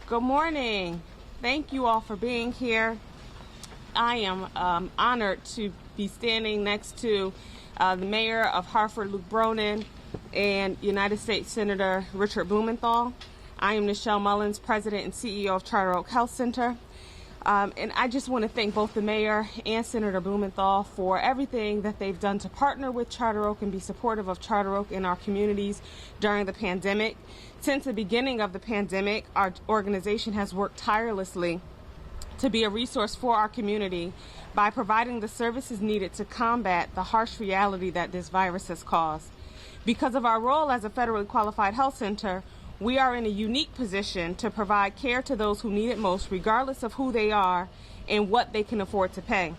Good morning. Thank you all for being here. I am honored to be standing next to the mayor of Hartford, Luke Bronin, and United States Senator Richard Blumenthal. I am Nichelle Mullins, President and CEO of Charter Oak Health Center. And I just want to thank both the mayor and Senator Blumenthal for everything that they've done to partner with Charter Oak and be supportive of Charter Oak in our communities during the pandemic. Since the beginning of the pandemic, our organization has worked tirelessly to be a resource for our community by providing the services needed to combat the harsh reality that this virus has caused. Because of our role as a federally qualified health center, we are in a unique position to provide care to those who need it most, regardless of who they are and what they can afford to pay.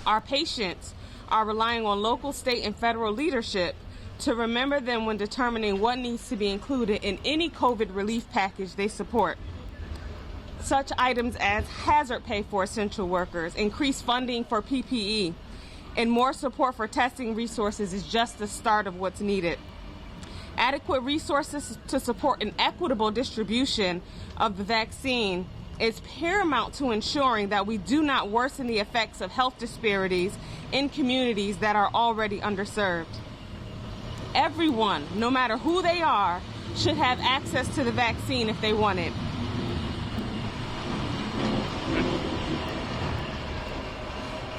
Our patients are relying on local, state, and federal leadership to remember them when determining what needs to be included in any COVID relief package they support. Such items as hazard pay for essential workers, increased funding for PPE, and more support for testing resources is just the start of what's needed. Adequate resources to support an equitable distribution of the vaccine is paramount to ensuring that we do not worsen the effects of health disparities in communities that are already underserved. Everyone, no matter who they are, should have access to the vaccine if they want it.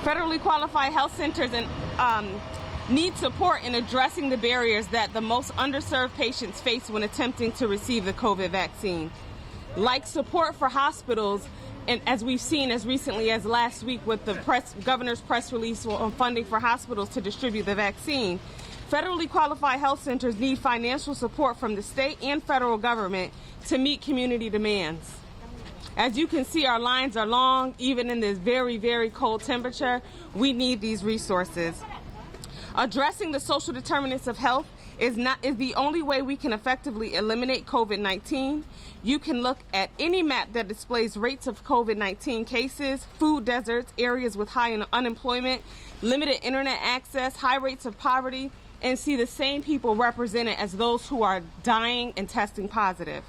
Federally qualified health centers need support in addressing the barriers that the most underserved patients face when attempting to receive the COVID vaccine. Like support for hospitals, and as we've seen as recently as last week with the governor's press release on funding for hospitals to distribute the vaccine, federally qualified health centers need financial support from the state and federal government to meet community demands. As you can see, our lines are long. Even in this very, very cold temperature, we need these resources. Addressing the social determinants of health is the only way we can effectively eliminate COVID-19. You can look at any map that displays rates of COVID-19 cases, food deserts, areas with high unemployment, limited internet access, high rates of poverty, and see the same people represented as those who are dying and testing positive.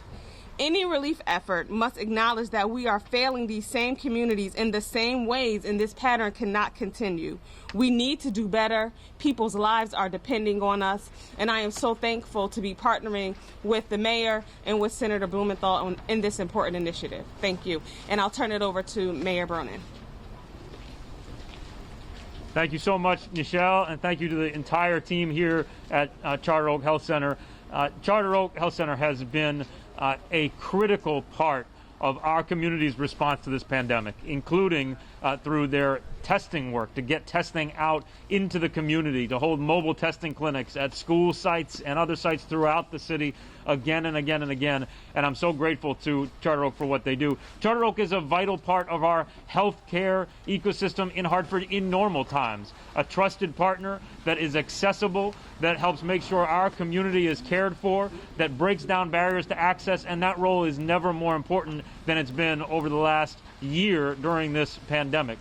Any relief effort must acknowledge that we are failing these same communities in the same ways, and this pattern cannot continue. We need to do better. People's lives are depending on us, and I am so thankful to be partnering with the mayor and with Senator Blumenthal in this important initiative. Thank you. And I'll turn it over to Mayor Bronin. Thank you so much, Nichelle, and thank you to the entire team here at Charter Oak Health Center. Charter Oak Health Center has been a critical part of our community's response to this pandemic, including through their testing work, to get testing out into the community, to hold mobile testing clinics at school sites and other sites throughout the city again and again and again. And I'm so grateful to Charter Oak for what they do. Charter Oak is a vital part of our healthcare ecosystem in Hartford in normal times, a trusted partner that is accessible, that helps make sure our community is cared for, that breaks down barriers to access, and that role is never more important than it's been over the last year during this pandemic.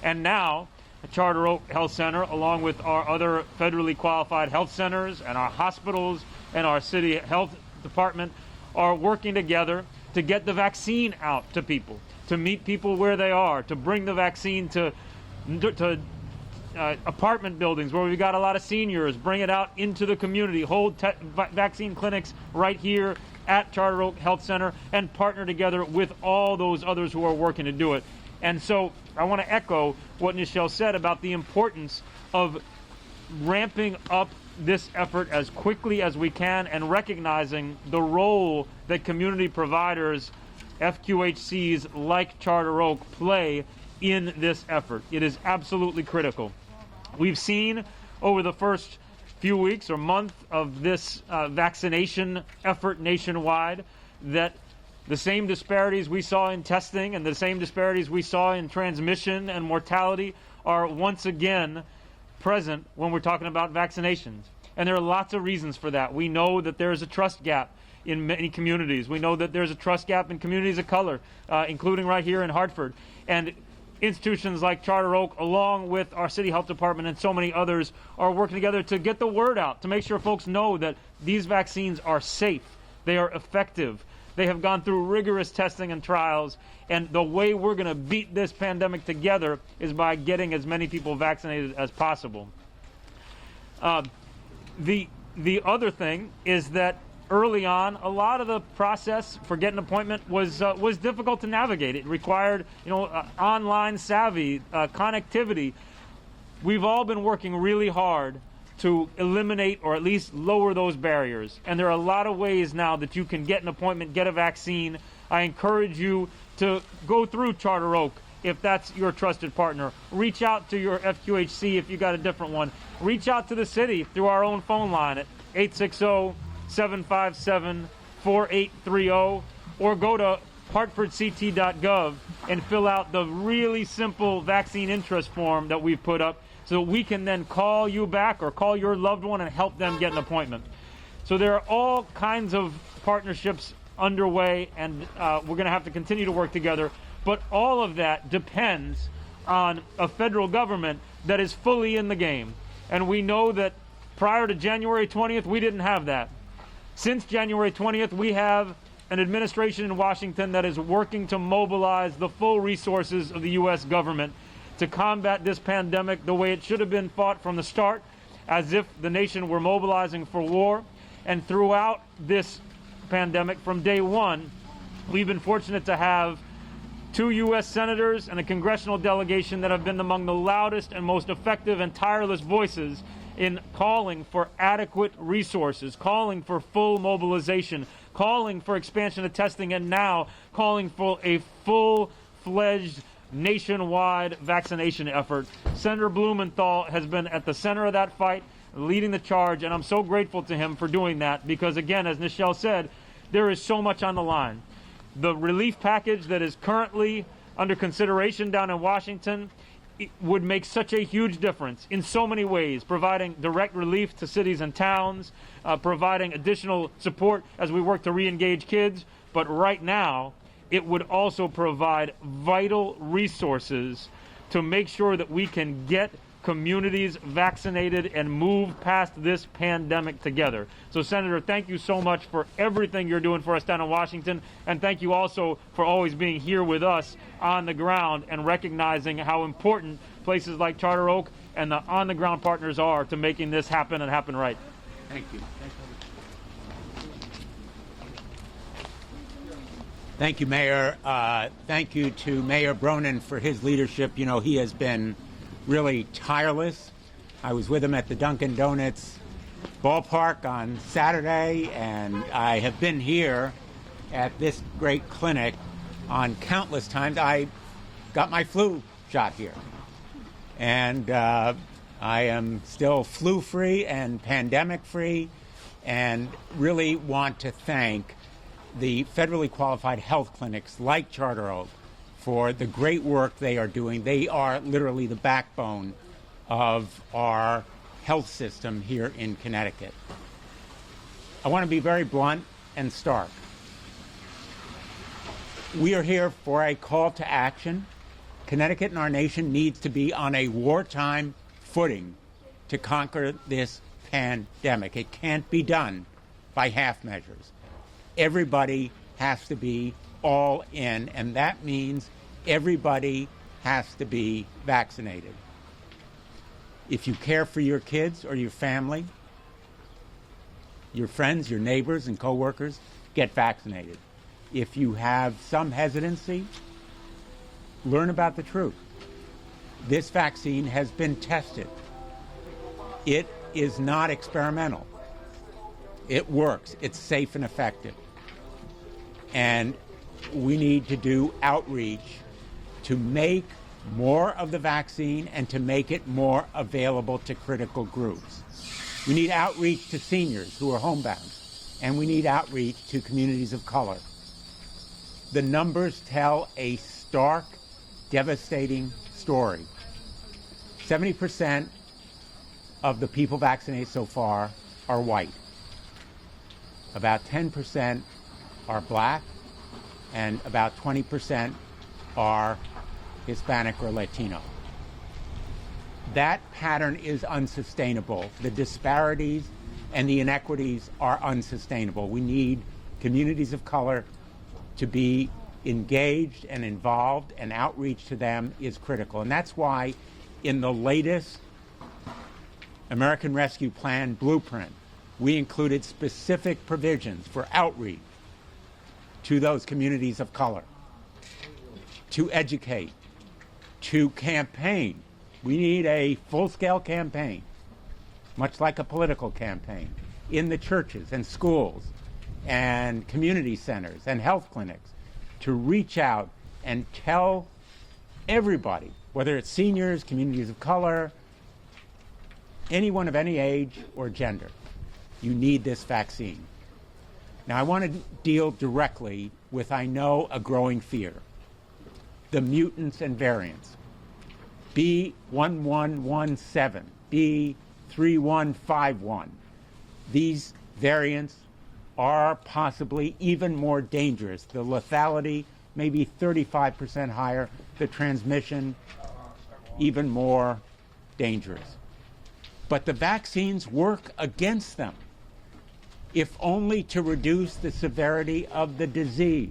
And now, Charter Oak Health Center, along with our other federally qualified health centers and our hospitals and our city health department, are working together to get the vaccine out to people, to meet people where they are, to bring the vaccine to apartment buildings where we've got a lot of seniors, bring it out into the community, hold vaccine clinics right here at Charter Oak Health Center, and partner together with all those others who are working to do it. And so I want to echo what Nichelle said about the importance of ramping up this effort as quickly as we can and recognizing the role that community providers, FQHCs like Charter Oak, play in this effort. It is absolutely critical. We've seen over the first few weeks or month of this vaccination effort nationwide that the same disparities we saw in testing and the same disparities we saw in transmission and mortality are once again present when we're talking about vaccinations. And there are lots of reasons for that. We know that there is a trust gap in many communities. We know that there's a trust gap in communities of color, including right here in Hartford. And institutions like Charter Oak, along with our city health department and so many others, are working together to get the word out, to make sure folks know that these vaccines are safe, they are effective, They have gone through rigorous testing and trials, and the way we're going to beat this pandemic together is by getting as many people vaccinated as possible. The other thing is that early on, a lot of the process for getting an appointment was difficult to navigate. It required, online savvy, connectivity. We've all been working really hard to eliminate or at least lower those barriers. And there are a lot of ways now that you can get an appointment, get a vaccine. I encourage you to go through Charter Oak if that's your trusted partner. Reach out to your FQHC if you got a different one. Reach out to the city through our own phone line at 860-757-4830, or go to hartfordct.gov and fill out the really simple vaccine interest form that we've put up, so we can then call you back or call your loved one and help them get an appointment. So there are all kinds of partnerships underway, and we're going to have to continue to work together. But all of that depends on a federal government that is fully in the game. And we know that prior to January 20th, we didn't have that. Since January 20th, we have an administration in Washington that is working to mobilize the full resources of the U.S. government to combat this pandemic the way it should have been fought from the start, as if the nation were mobilizing for war. And throughout this pandemic, from day one, we've been fortunate to have 2 U.S. senators and a congressional delegation that have been among the loudest and most effective and tireless voices in calling for adequate resources, calling for full mobilization, calling for expansion of testing, and now calling for a full-fledged nationwide vaccination effort. Senator Blumenthal has been at the center of that fight, leading the charge, and I'm so grateful to him for doing that because, again, as Nichelle said, there is so much on the line. The relief package that is currently under consideration down in Washington would make such a huge difference in so many ways, providing direct relief to cities and towns, providing additional support as we work to re-engage kids. But right now, it would also provide vital resources to make sure that we can get communities vaccinated and move past this pandemic together. So, Senator, thank you so much for everything you're doing for us down in Washington, and thank you also for always being here with us on the ground and recognizing how important places like Charter Oak and the on-the-ground partners are to making this happen and happen right. Thank you. Thank you, Mayor. Thank you to Mayor Bronin for his leadership. You know, he has been really tireless. I was with him at the Dunkin' Donuts ballpark on Saturday, and I have been here at this great clinic on countless times. I got my flu shot here, and I am still flu-free and pandemic-free, and really want to thank the federally qualified health clinics like Charter Oak for the great work they are doing. They are literally the backbone of our health system here in Connecticut. I want to be very blunt and stark. We are here for a call to action. Connecticut and our nation needs to be on a wartime footing to conquer this pandemic. It can't be done by half measures. Everybody has to be all in, and that means everybody has to be vaccinated. If you care for your kids or your family, your friends, your neighbors, and coworkers, get vaccinated. If you have some hesitancy, learn about the truth. This vaccine has been tested. It is not experimental. It works. It's safe and effective. And we need to do outreach to make more of the vaccine and to make it more available to critical groups. We need outreach to seniors who are homebound, and we need outreach to communities of color. The numbers tell a stark, devastating story. 70% of the people vaccinated so far are white. About 10% are black, and about 20% are Hispanic or Latino. That pattern is unsustainable. The disparities and the inequities are unsustainable. We need communities of color to be engaged and involved, and outreach to them is critical. And that's why in the latest American Rescue Plan blueprint, we included specific provisions for outreach to those communities of color, to educate, to campaign. We need a full-scale campaign, much like a political campaign, in the churches and schools and community centers and health clinics, to reach out and tell everybody, whether it's seniors, communities of color, anyone of any age or gender, you need this vaccine. Now, I want to deal directly with, I know, a growing fear: the mutants and variants. B1117, B3151. These variants are possibly even more dangerous. The lethality may be 35% higher, the transmission even more dangerous. But the vaccines work against them, if only to reduce the severity of the disease.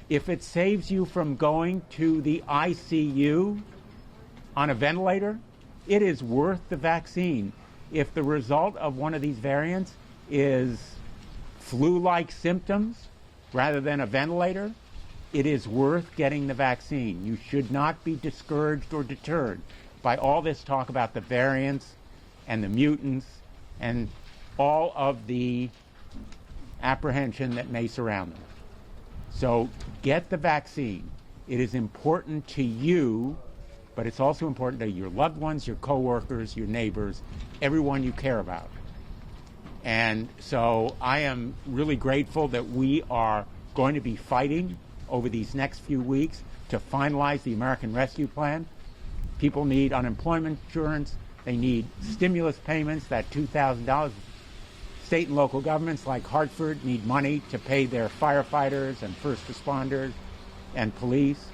If it saves you from going to the ICU on a ventilator, it is worth the vaccine. If the result of one of these variants is flu-like symptoms rather than a ventilator, it is worth getting the vaccine. You should not be discouraged or deterred by all this talk about the variants and the mutants and all of the apprehension that may surround them. So get the vaccine. It is important to you, but it's also important to your loved ones, your coworkers, your neighbors, everyone you care about. And so I am really grateful that we are going to be fighting over these next few weeks to finalize the American Rescue Plan. People need unemployment insurance. They need stimulus payments, that $2,000. State and local governments like Hartford need money to pay their firefighters and first responders and police.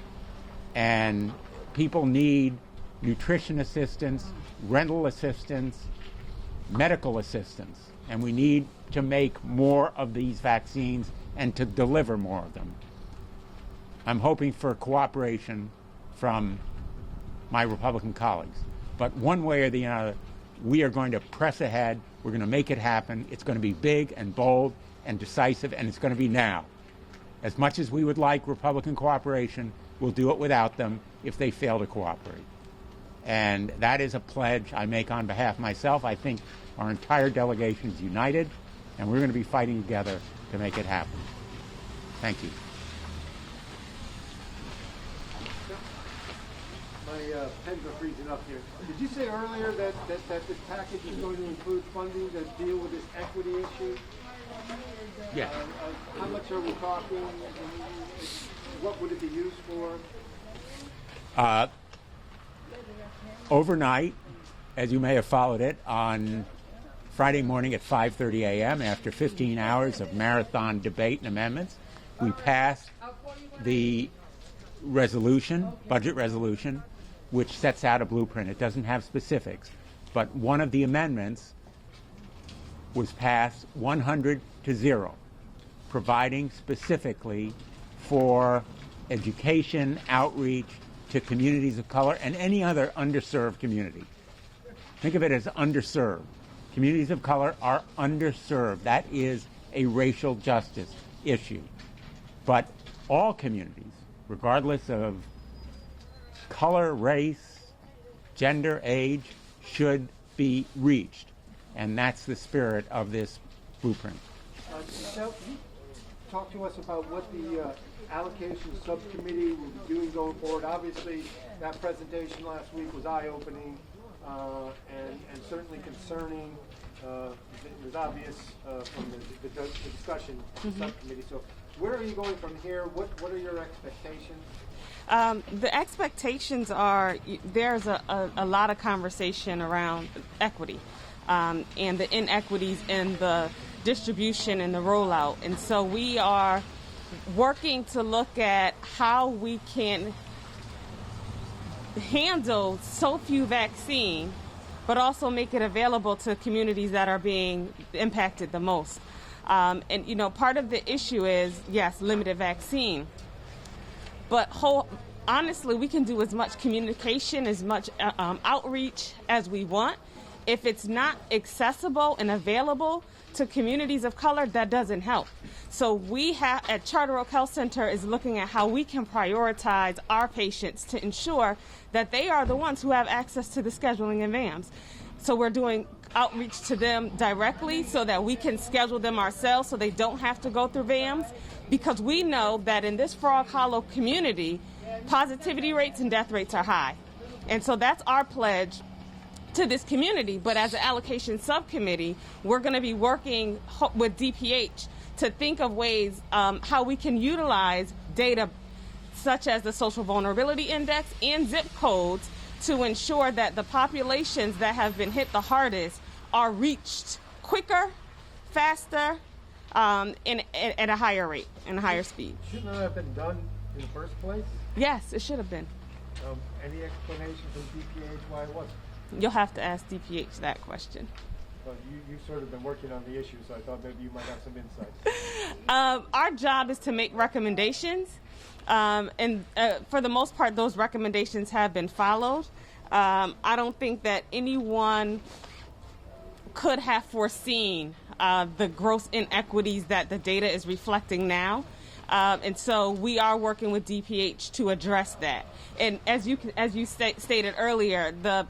And people need nutrition assistance, rental assistance, medical assistance. And we need to make more of these vaccines and to deliver more of them. I'm hoping for cooperation from my Republican colleagues. But one way or the other, we are going to press ahead. We're going to make it happen. It's going to be big and bold and decisive, and it's going to be now. As much as we would like Republican cooperation, we'll do it without them if they fail to cooperate. And that is a pledge I make on behalf of myself. I think our entire delegation is united, and we're going to be fighting together to make it happen. Thank you. My pens are freezing up here. Did you say earlier that this package is going to include funding to deal with this equity issue? Yes. How much are we talking? What would it be used for? Overnight, as you may have followed it, on Friday morning at 5:30 a.m., after 15 hours of marathon debate and amendments, we passed the resolution, budget resolution, which sets out a blueprint. It doesn't have specifics, but one of the amendments was passed 100-0, providing specifically for education, outreach to communities of color and any other underserved community. Think of it as underserved. Communities of color are underserved. That is a racial justice issue. But all communities, regardless of color, race, gender, age, should be reached. And that's the spirit of this blueprint. Now, can you talk to us about what the allocation subcommittee will be doing going forward? Obviously, that presentation last week was eye-opening and certainly concerning. It was obvious from the discussion subcommittee. So where are you going from here? What are your expectations? The expectations are there's a lot of conversation around equity and the inequities in the distribution and the rollout. And so we are working to look at how we can handle so few vaccines, but also make it available to communities that are being impacted the most. And, you know, part of the issue is, yes, limited vaccine. But honestly, we can do as much communication, as much outreach as we want. If it's not accessible and available to communities of color, that doesn't help. So we have at Charter Oak Health Center is looking at how we can prioritize our patients to ensure that they are the ones who have access to the scheduling and VAMs. So we're doing outreach to them directly so that we can schedule them ourselves so they don't have to go through VAMs, because we know that in this Frog Hollow community, positivity rates and death rates are high. And so that's our pledge to this community. But as an allocation subcommittee, we're going to be working with DPH to think of ways how we can utilize data such as the Social Vulnerability Index and zip codes to ensure that the populations that have been hit the hardest are reached quicker, faster, at a higher rate and a higher speed. Shouldn't that have been done in the first place? Yes, it should have been. Any explanation from DPH why it wasn't? You'll have to ask DPH that question. Well, you've sort of been working on the issue, so I thought maybe you might have some insights. Our job is to make recommendations, and for the most part, those recommendations have been followed. I don't think that anyone could have foreseen the gross inequities that the data is reflecting now. And so we are working with DPH to address that. And as you stated earlier, the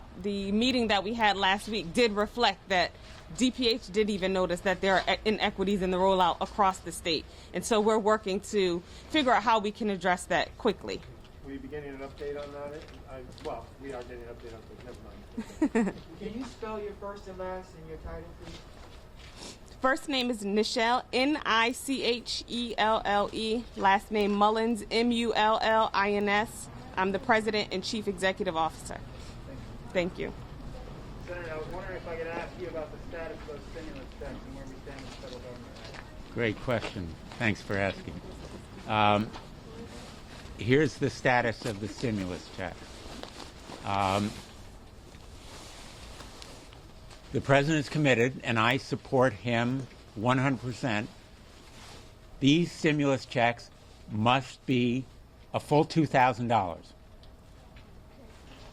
meeting that we had last week did reflect that DPH did even notice that there are inequities in the rollout across the state. And so we're working to figure out how we can address that quickly. Will you be getting an update on that? Well, we are getting an update on it. Never mind. Can you spell your first and last and your title, please? First name is Nichelle, Nichelle. Last name Mullins, Mullins. I'm the President and Chief Executive Officer. Thank you. Senator, I was wondering if I could ask you about the status of those stimulus checks and where we stand with the federal government. Great question. Thanks for asking. Here's the status of the stimulus check. The president is committed, and I support him 100%. These stimulus checks must be a full $2,000,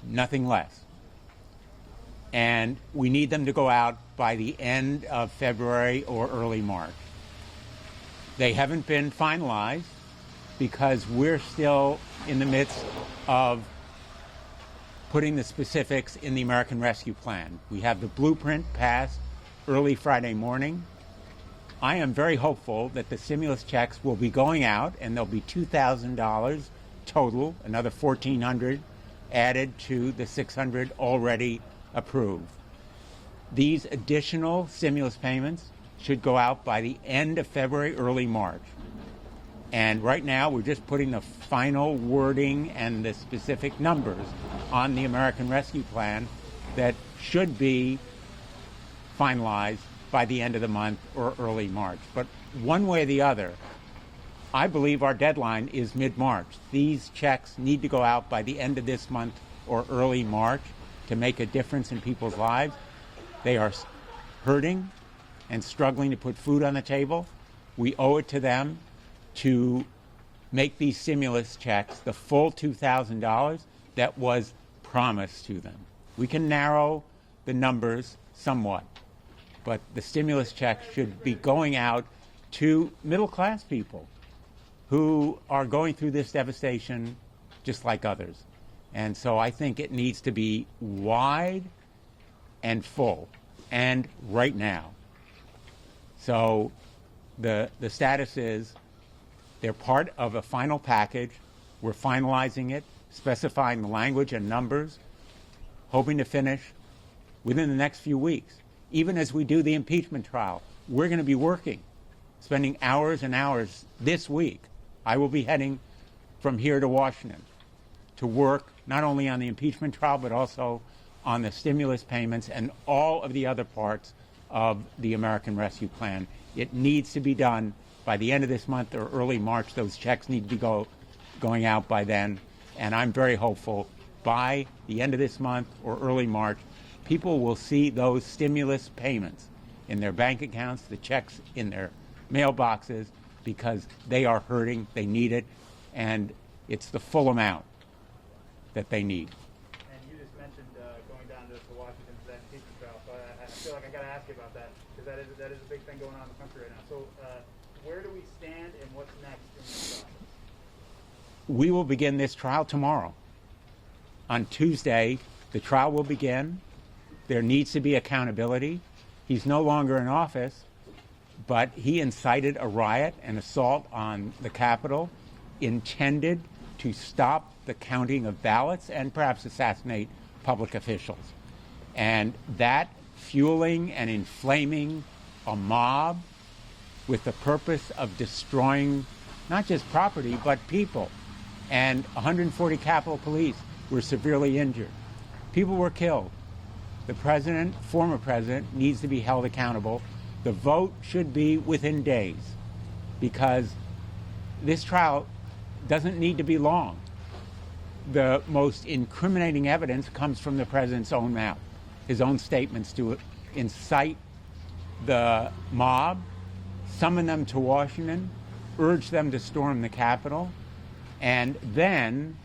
nothing less. And we need them to go out by the end of February or early March. They haven't been finalized because we're still in the midst of putting the specifics in the American Rescue Plan. We have the blueprint passed early Friday morning. I am very hopeful that the stimulus checks will be going out, and there'll be $2,000 total, another $1,400 added to the $600 already approved. These additional stimulus payments should go out by the end of February, early March. And right now, we're just putting the final wording and the specific numbers on the American Rescue Plan that should be finalized by the end of the month or early March. But one way or the other, I believe our deadline is mid-March. These checks need to go out by the end of this month or early March to make a difference in people's lives. They are hurting and struggling to put food on the table. We owe it to them to make these stimulus checks the full $2,000 that was promised to them. We can narrow the numbers somewhat, but the stimulus checks should be going out to middle-class people who are going through this devastation just like others. And so I think it needs to be wide and full, and right now. So the status is they're part of a final package. We're finalizing it, specifying the language and numbers, hoping to finish within the next few weeks. Even as we do the impeachment trial, we're going to be working, spending hours and hours this week. I will be heading from here to Washington to work not only on the impeachment trial, but also on the stimulus payments and all of the other parts of the American Rescue Plan. It needs to be done by the end of this month or early March. Those checks need to be going out by then. And I'm very hopeful by the end of this month or early March, people will see those stimulus payments in their bank accounts, the checks in their mailboxes because they are hurting, they need it, and it's the full amount that they need. And you just mentioned going down to Washington for that impeachment trial, so I feel like I got to ask you about that, because that is a big thing going on in the country right now. So where do we stand and what's next in this trial? We will begin this trial tomorrow. On Tuesday, the trial will begin. There needs to be accountability. He's no longer in office, but he incited a riot and assault on the Capitol intended to stop the counting of ballots and perhaps assassinate public officials. And that fueling and inflaming a mob with the purpose of destroying not just property, but people. And 140 Capitol Police were severely injured. People were killed. The president, former president, needs to be held accountable. The vote should be within days, because this trial doesn't need to be long. The most incriminating evidence comes from the president's own mouth, his own statements to incite the mob, summon them to Washington, urge them to storm the Capitol, and then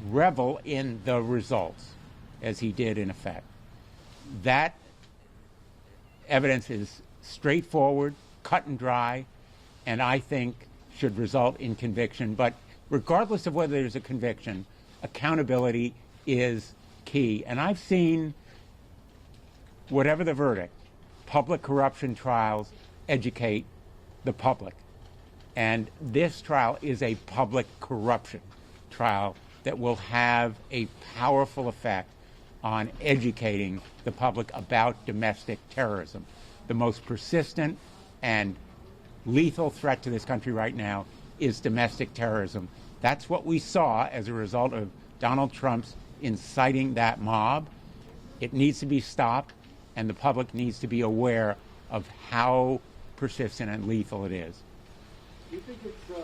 revel in the results, as he did in effect. That evidence is straightforward, cut and dry, and I think should result in conviction. But regardless of whether there's a conviction, accountability is key. And I've seen, whatever the verdict, public corruption trials educate the public. And this trial is a public corruption trial that will have a powerful effect on educating the public about domestic terrorism. The most persistent and lethal threat to this country right now is domestic terrorism. That's what we saw as a result of Donald Trump's inciting that mob. It needs to be stopped, and the public needs to be aware of how persistent and lethal it is. Do you think if it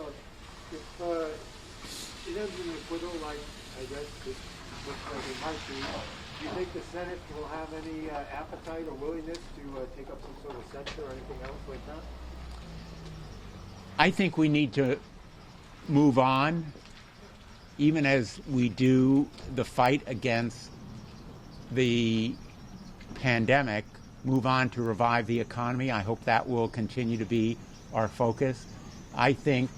ends in an acquittal, like I guess it looks like it might be, do you think the Senate will have any appetite or willingness to take up some sort of censure or anything else like that? I think we need to move on, even as we do the fight against the pandemic, move on to revive the economy. I hope that will continue to be our focus. I think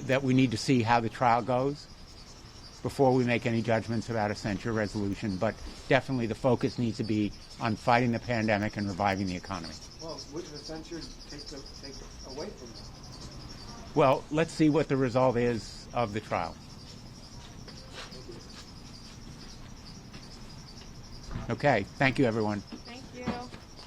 that we need to see how the trial goes before we make any judgments about a censure resolution, but definitely the focus needs to be on fighting the pandemic and reviving the economy. Well, wouldn't the censure take away from that? Well, let's see what the result is of the trial. Okay, thank you, everyone.